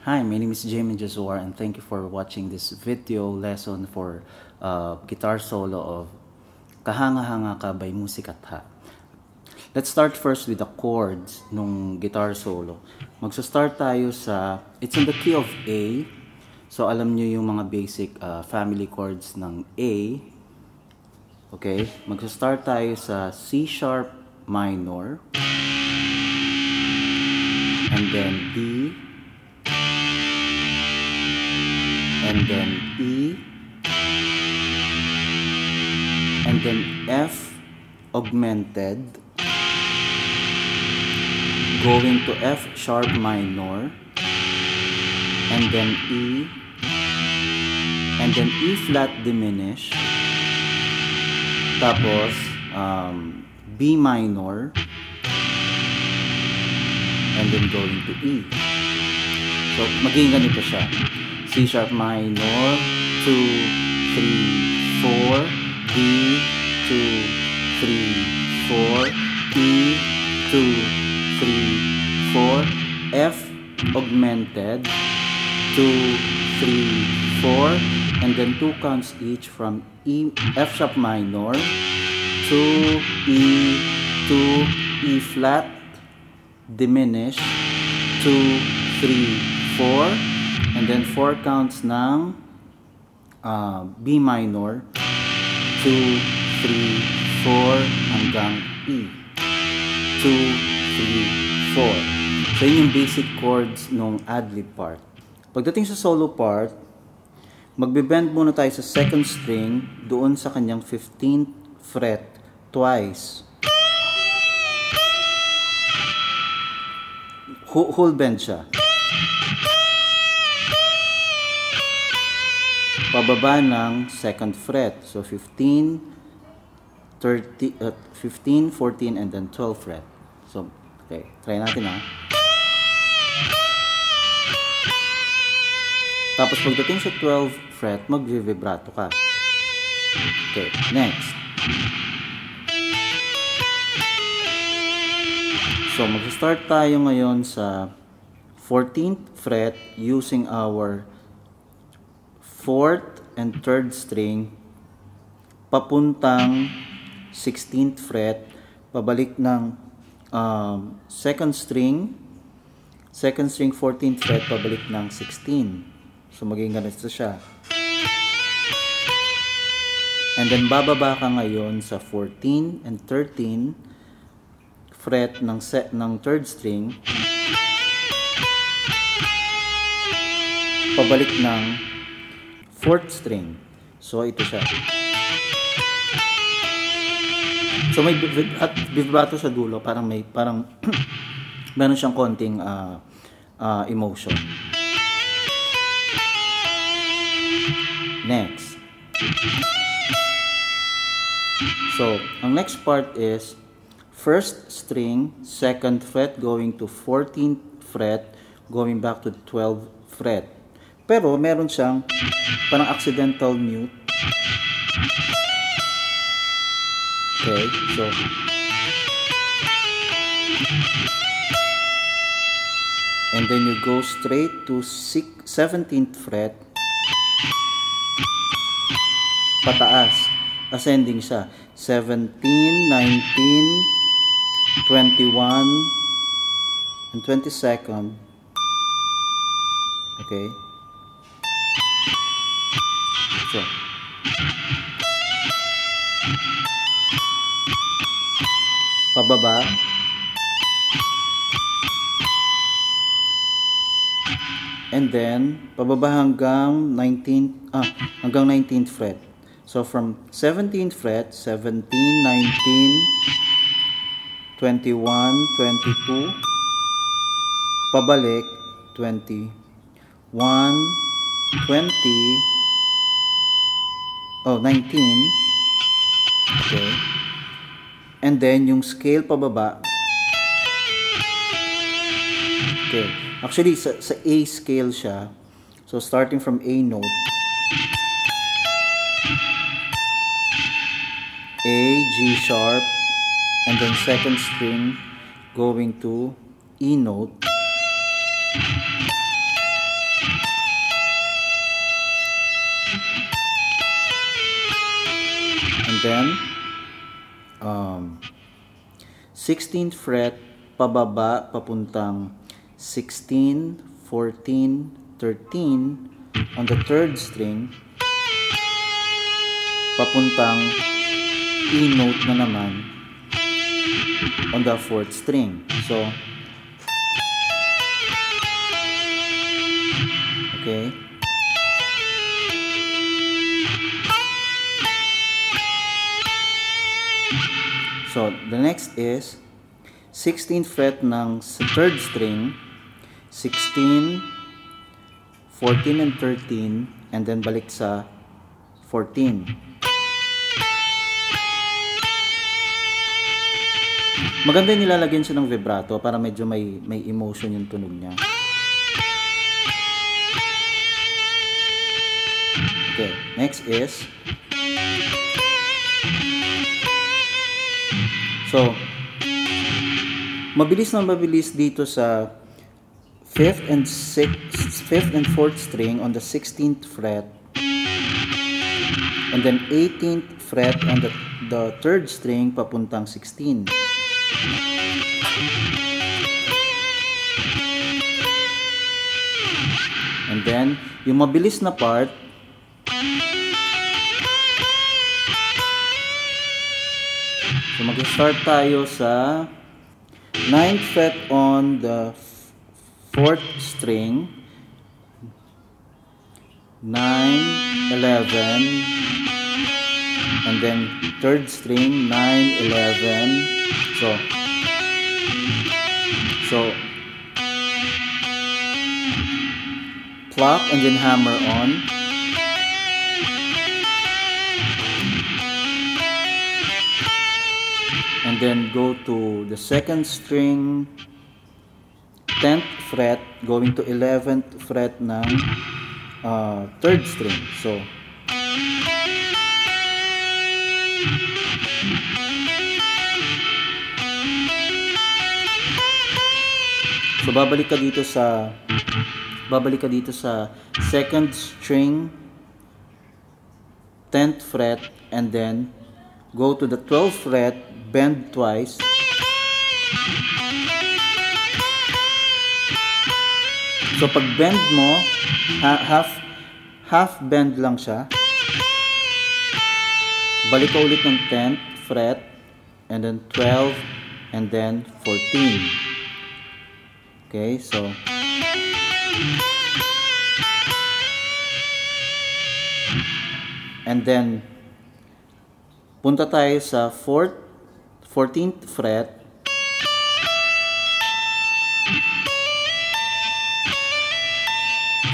Hi, my name is Jamie Josuar and thank you for watching this video lesson for guitar solo of Kahanga-hanga Ka by Musikatha. Let's start first with the chords nung guitar solo. Magsa-start tayo sa, it's in the key of A. So alam nyo yung mga basic family chords ng A. Okay, magsa-start tayo sa C sharp minor. And then D. And then E, and then F augmented, going to F sharp minor, and then E, and then E flat diminished, tapos B minor, and then going to E. So magiging ganito siya. C sharp minor, 2, 3, 4, D, 2, 3, 4, E, 2, 3, 4, F augmented, 2, 3, 4, and then 2 counts each from E, F sharp minor, 2, E, 2, E flat, diminish, 2, 3, 4, and then 4 counts ng B minor, 2, 3, 4 hanggang E, 2, 3, 4. So yun yung basic chords nung ad-lib part. Pagdating sa solo part, magbe-bend muna tayo sa second string doon sa kanyang 15th fret twice. Whole bend siya. Pababa ng second fret. So 15, 14, and then 12 fret. So, okay. Try natin ha. Tapos pagdating sa 12 fret, mag-vibrato ka. Okay, next. So, mag-start tayo ngayon sa 14th fret using our 4th and 3rd string papuntang 16th fret, pabalik ng 2nd string 14th fret, pabalik ng 16. So magiging ganito siya. And then bababa ka ngayon sa 14 and 13 fret ng 3rd string, pabalik ng 4th string. So ito siya. So may vibrato sa dulo, parang meron siyang konting emotion. Next. So ang next part is 1st string, 2nd fret going to 14th fret, going back to 12th fret. Pero meron siyang parang accidental mute. Okay, so and then you go straight to 17th fret, pataas, ascending siya, 17, 19, 21, and 22nd. Okay. So, pababa, and then pababa hanggang 19th fret. So from 17th fret, 17, 19, 21, 22, pabalik 20, 1, 20, 19. Okay. And then yung scale pababa. Okay. Actually sa A scale siya. So starting from A note, A, G sharp, and then second string going to E note, then 16th fret pababa papuntang 16, 14, 13 on the 3rd string papuntang E note na naman on the 4th string. So, okay. So, the next is 16th fret ng 3rd string, 16, 14 and 13, and then balik sa 14. Maganda yung nilalagyan siya ng vibrato para medyo may emotion yung tunog niya. Okay, next is so mabilis na mabilis dito sa 5th and 4th string on the 16th fret, and then 18th fret on the 3rd string papuntang 16. And then yung mabilis na part, so mag-start tayo sa 9th fret on the 4th string, 9, 11, and then 3rd string, 9, 11, so pluck and then hammer on, and then go to the 2nd string, 10th fret going to 11th fret ng 3rd string. So babalik ka dito sa 2nd string, 10th fret, and then go to the 12th fret, bend twice, so pag bend mo, half bend lang siya, balik ka ulit ng 10th fret, and then 12, and then 14. Okay, so and then punta tayo sa 14th fret,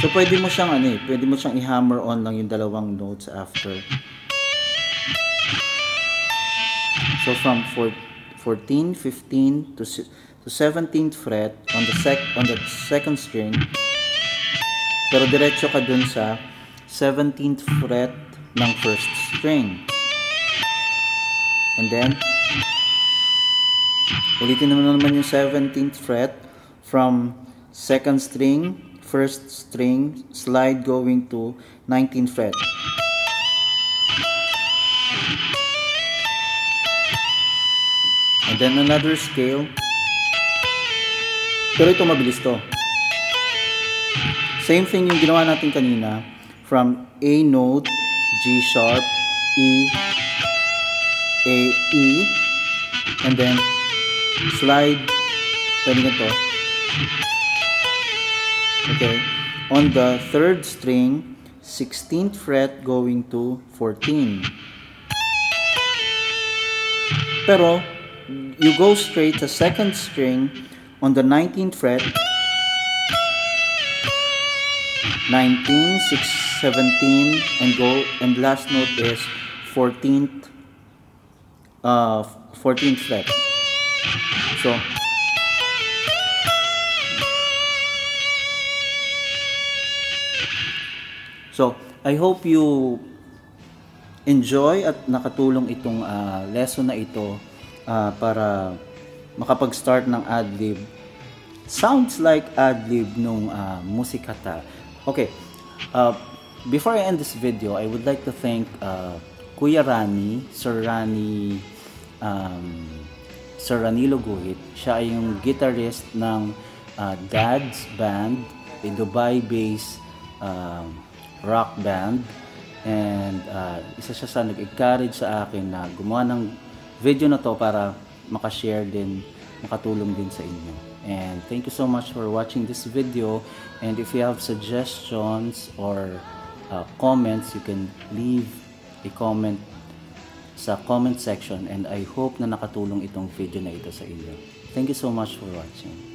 so pwede mo siyang i-hammer on lang yung dalawang notes after. So from 14, 15 to 17th fret on the 2nd string, pero diretso ka dun sa 17th fret ng 1st string. And then ulitin naman yung 17th fret from 2nd string, 1st string, slide going to 19th fret. And then another scale. Pero ito mabilis to. Same thing yung ginawa natin kanina. From A note, G sharp, E, A, E, and then slide, pwede ganito. Okay. On the 3rd string, 16th fret going to 14. Pero, you go straight to 2nd string on the 19th fret, 19, 6, 17, and go, and last note is 14th fret. So I hope you enjoy at nakatulong itong lesson na ito para makapag-start ng ad-lib. Sounds like ad-lib nung Musikata. Okay, before I end this video, I would like to thank Kuya Rani, Sir Ranilo Guhit. Siya ay yung guitarist ng Dad's Band, a Dubai-based rock band. And isa siya sa nag-encourage sa akin na gumawa ng video na to para makashare din, makatulong din sa inyo. And thank you so much for watching this video. And if you have suggestions or comments, you can leave a comment sa comment section, and I hope na nakatulong itong video na ito sa inyo. Thank you so much for watching.